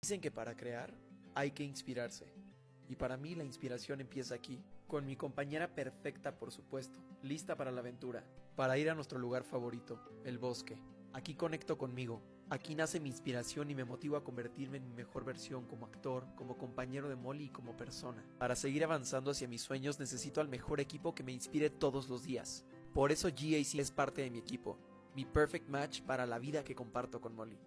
Dicen que para crear hay que inspirarse. Y para mí la inspiración empieza aquí, con mi compañera perfecta por supuesto, lista para la aventura, para ir a nuestro lugar favorito, el bosque. Aquí conecto conmigo, aquí nace mi inspiración y me motivo a convertirme en mi mejor versión como actor, como compañero de Molly y como persona. Para seguir avanzando hacia mis sueños necesito al mejor equipo que me inspire todos los días. Por eso GAC es parte de mi equipo, mi perfect match para la vida que comparto con Molly.